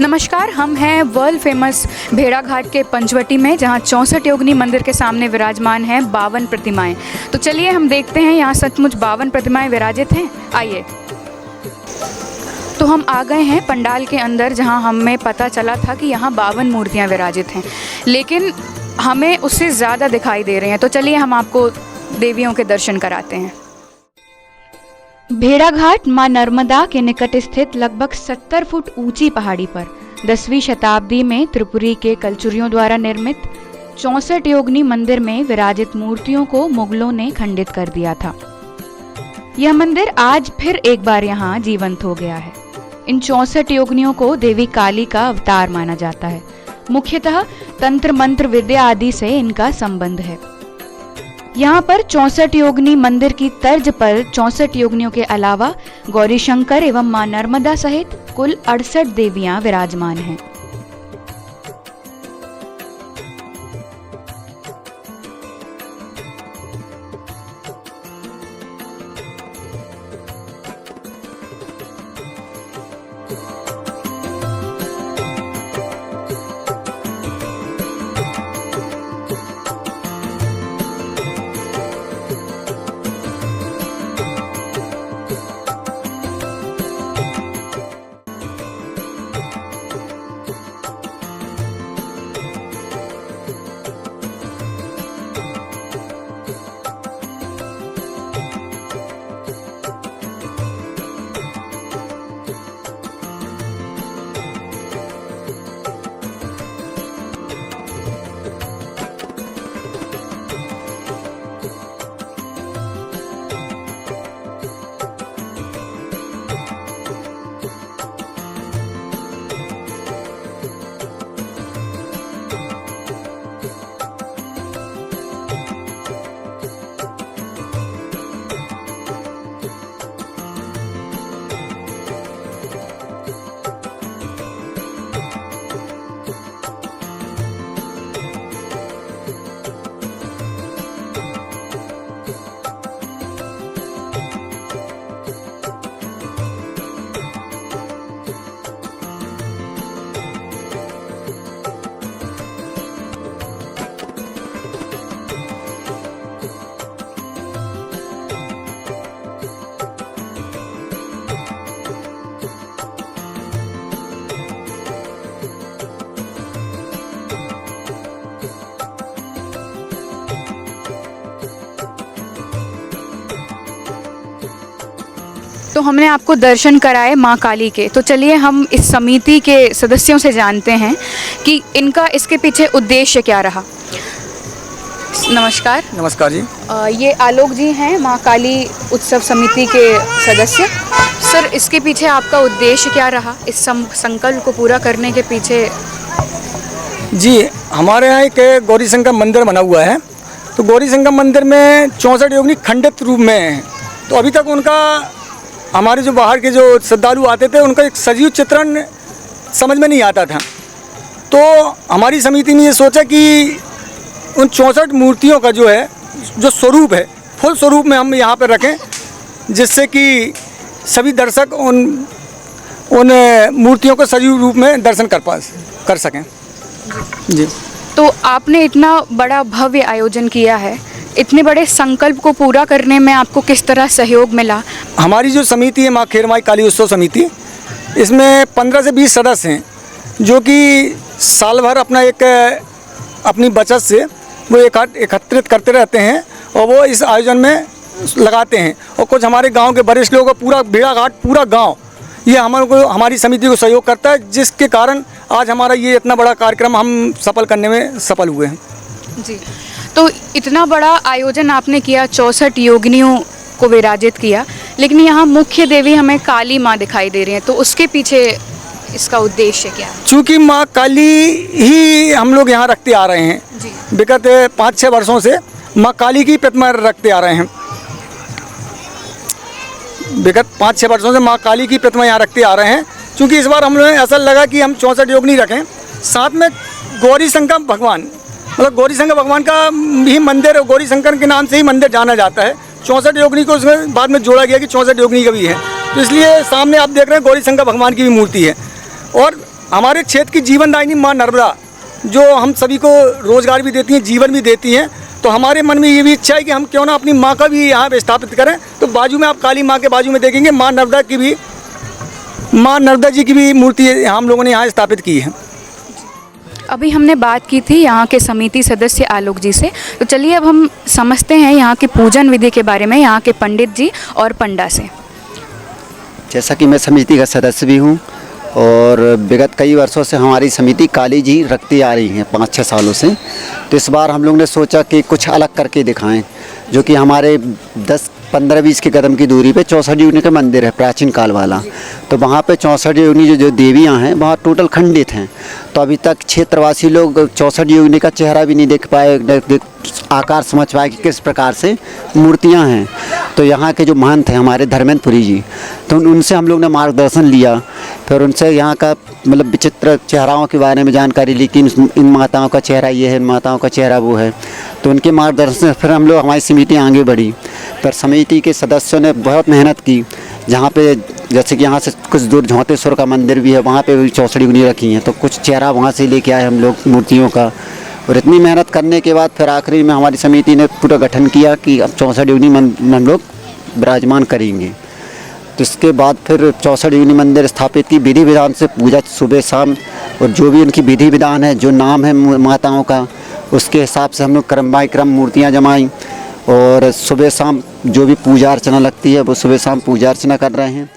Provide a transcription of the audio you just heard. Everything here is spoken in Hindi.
नमस्कार, हम हैं वर्ल्ड फेमस भेड़ाघाट के पंचवटी में, जहां 64 योगिनी मंदिर के सामने विराजमान हैं 52 प्रतिमाएं। तो चलिए हम देखते हैं यहाँ सचमुच 52 प्रतिमाएं विराजित हैं। आइए। तो हम आ गए हैं पंडाल के अंदर, जहां हमें पता चला था कि यहाँ 52 मूर्तियाँ विराजित हैं, लेकिन हमें उससे ज़्यादा दिखाई दे रहे हैं। तो चलिए हम आपको देवियों के दर्शन कराते हैं। भेड़ाघाट मां नर्मदा के निकट स्थित लगभग 70 फुट ऊंची पहाड़ी पर 10वीं शताब्दी में त्रिपुरी के कलचुरियों द्वारा निर्मित 64 योगिनी मंदिर में विराजित मूर्तियों को मुगलों ने खंडित कर दिया था। यह मंदिर आज फिर एक बार यहाँ जीवंत हो गया है। इन 64 योगिनियों को देवी काली का अवतार माना जाता है। मुख्यतः तंत्र मंत्र विद्या आदि से इनका संबंध है। यहाँ पर 64 योगिनी मंदिर की तर्ज पर 64 योगिनियों के अलावा गौरी शंकर एवं मां नर्मदा सहित कुल 68 देवियां विराजमान हैं। तो हमने आपको दर्शन कराए माँ काली के। तो चलिए हम इस समिति के सदस्यों से जानते हैं कि इनका इसके पीछे उद्देश्य क्या रहा। नमस्कार। नमस्कार जी। ये आलोक जी हैं, माँ काली उत्सव समिति के सदस्य। सर, इसके पीछे आपका उद्देश्य क्या रहा, इस संकल्प को पूरा करने के पीछे? जी, हमारे यहाँ एक गौरी शंकर मंदिर बना हुआ है। तो गौरी शंकर मंदिर में 64 योगिनी खंडित रूप में हैं। तो अभी तक उनका, हमारे जो बाहर के जो श्रद्धालु आते थे, उनका एक सजीव चित्रण समझ में नहीं आता था। तो हमारी समिति ने ये सोचा कि उन 64 मूर्तियों का जो है, जो स्वरूप है, फुल स्वरूप में हम यहाँ पर रखें, जिससे कि सभी दर्शक उन मूर्तियों को सजीव रूप में दर्शन कर सकें। जी। तो आपने इतना बड़ा भव्य आयोजन किया है, इतने बड़े संकल्प को पूरा करने में आपको किस तरह सहयोग मिला? हमारी जो समिति है माँ खेरमाई काली उत्सव समिति, इसमें 15 से 20 सदस्य हैं, जो कि साल भर अपनी बचत से वो एकत्रित करते रहते हैं और वो इस आयोजन में लगाते हैं। और कुछ हमारे गांव के वरिष्ठ लोगों का पूरा भेड़ाघाट, पूरा गांव ये हमारी समिति को सहयोग करता है, जिसके कारण आज हमारा ये इतना बड़ा कार्यक्रम हम सफल करने में सफल हुए हैं। जी। तो इतना बड़ा आयोजन आपने किया, 64 योगिनियों को विराजित किया, लेकिन यहाँ मुख्य देवी हमें काली माँ दिखाई दे रही हैं। तो उसके पीछे इसका उद्देश्य क्या है? चूँकि माँ काली ही हम लोग यहाँ रखते आ रहे हैं जी। विगत 5-6 वर्षों से माँ काली की प्रतिमा रखते आ रहे हैं। विगत 5-6 वर्षों से माँ काली की प्रतिमा यहाँ रखते आ रहे हैं। चूँकि इस बार हम लोगों ने ऐसा लगा कि हम 64 योगिनी रखें, साथ में गौरी शंकर भगवान, मतलब गौरी शंकर भगवान का ही मंदिर, गौरी शंकर के नाम से ही मंदिर जाना जाता है। 64 योगिनी को उसमें बाद में जोड़ा गया कि 64 योगिनी का भी है। तो इसलिए सामने आप देख रहे हैं गौरी शंकर भगवान की भी मूर्ति है। और हमारे क्षेत्र की जीवनदायिनी माँ नर्मदा जो हम सभी को रोजगार भी देती हैं, जीवन भी देती हैं, तो हमारे मन में ये भी इच्छा है कि हम क्यों ना अपनी माँ का भी यहाँ पे स्थापित करें। तो बाजू में आप काली माँ के बाजू में देखेंगे माँ नर्मदा जी की भी मूर्ति हम लोगों ने यहाँ स्थापित की है। अभी हमने बात की थी यहाँ के समिति सदस्य आलोक जी से, तो चलिए अब हम समझते हैं यहाँ के पूजन विधि के बारे में यहाँ के पंडित जी और पंडा से। जैसा कि मैं समिति का सदस्य भी हूँ और विगत कई वर्षों से हमारी समिति काली जी रखती आ रही है 5-6 सालों से। तो इस बार हम लोग ने सोचा कि कुछ अलग करके दिखाएं, जो कि हमारे 10-15-20 के कदम की दूरी पे 64 योनि का मंदिर है प्राचीन काल वाला। तो वहाँ पे 64 योनि जो देवियाँ हैं वहाँ टोटल खंडित हैं। तो अभी तक क्षेत्रवासी लोग 64 योनि का चेहरा भी नहीं देख पाए, आकार समझ पाए कि किस प्रकार से मूर्तियाँ हैं। तो यहाँ के जो महंत हैं हमारे धर्मेंद्रपुरी जी, तो उनसे हम लोग ने मार्गदर्शन लिया। फिर उनसे यहाँ का मतलब विचित्र चेहराओं के बारे में जानकारी ली कि इन माताओं का चेहरा ये है, इन माताओं का चेहरा वो है। तो उनके मार्गदर्शन से फिर हम लोग हमारी समिति आगे बढ़ी। फिर समिति के सदस्यों ने बहुत मेहनत की। जहाँ पे जैसे कि यहाँ से कुछ दूर झौंतेश्वर का मंदिर भी है, वहाँ पे भी 64 योनि रखी हैं। तो कुछ चेहरा वहाँ से लेके आए हम लोग मूर्तियों का। और इतनी मेहनत करने के बाद फिर आखिरी में हमारी समिति ने पूरा गठन किया कि अब 64 योनि हम लोग विराजमान करेंगे। तो इसके बाद फिर 64 योनि मंदिर स्थापित की, विधि विधान से पूजा सुबह शाम, और जो भी उनकी विधि विधान है, जो नाम है माताओं का, उसके हिसाब से हम लोग क्रम बाय क्रम मूर्तियाँ जमाई। और सुबह शाम जो भी पूजा अर्चना लगती है वो सुबह शाम पूजा अर्चना कर रहे हैं।